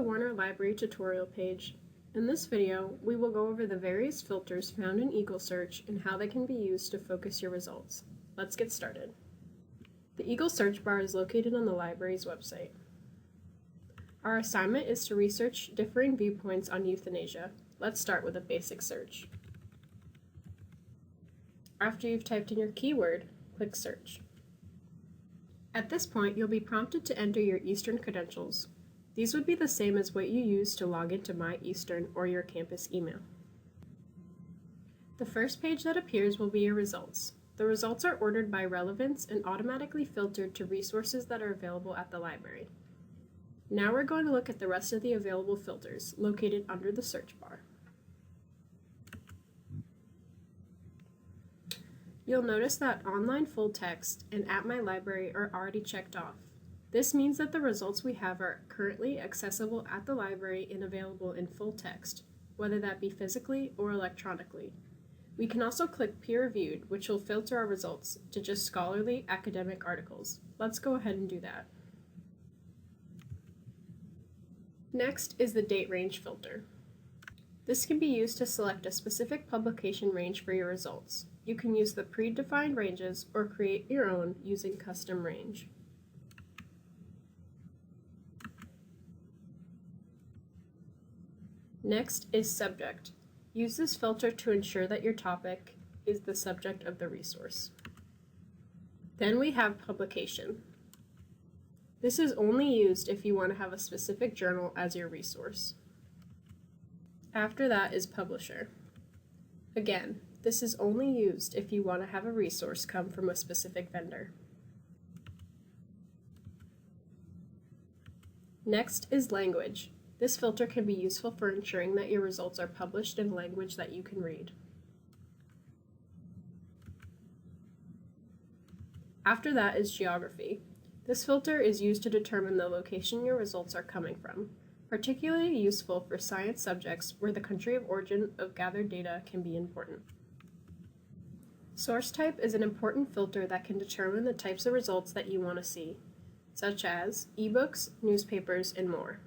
the Warner Library tutorial page. In this video, we will go over the various filters found in Eagle Search and how they can be used to focus your results. Let's get started. The Eagle search bar is located on the library's website. Our assignment is to research differing viewpoints on euthanasia. Let's start with a basic search. After you've typed in your keyword, click Search. At this point, you'll be prompted to enter your Eastern credentials. These would be the same as what you use to log into My Eastern or your campus email. The first page that appears will be your results. The results are ordered by relevance and automatically filtered to resources that are available at the library. Now we're going to look at the rest of the available filters located under the search bar. You'll notice that Online Full Text and At My Library are already checked off. This means that the results we have are currently accessible at the library and available in full text, whether that be physically or electronically. We can also click Peer Reviewed, which will filter our results to just scholarly academic articles. Let's go ahead and do that. Next is the Date Range filter. This can be used to select a specific publication range for your results. You can use the predefined ranges or create your own using custom range. Next is Subject. Use this filter to ensure that your topic is the subject of the resource. Then we have Publication. This is only used if you want to have a specific journal as your resource. After that is Publisher. Again, this is only used if you want to have a resource come from a specific vendor. Next is Language. This filter can be useful for ensuring that your results are published in language that you can read. After that is Geography. This filter is used to determine the location your results are coming from, particularly useful for science subjects where the country of origin of gathered data can be important. Source type is an important filter that can determine the types of results that you want to see, such as ebooks, newspapers, and more.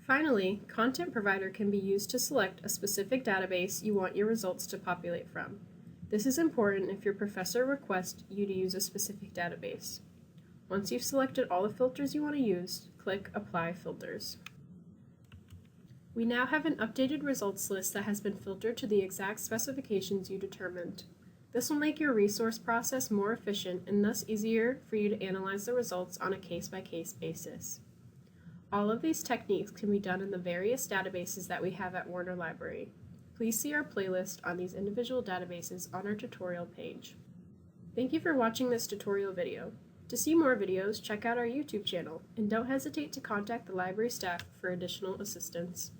Finally, Content Provider can be used to select a specific database you want your results to populate from. This is important if your professor requests you to use a specific database. Once you've selected all the filters you want to use, click Apply Filters. We now have an updated results list that has been filtered to the exact specifications you determined. This will make your resource process more efficient and thus easier for you to analyze the results on a case-by-case basis. All of these techniques can be done in the various databases that we have at Warner Library. Please see our playlist on these individual databases on our tutorial page. Thank you for watching this tutorial video. To see more videos, check out our YouTube channel, and don't hesitate to contact the library staff for additional assistance.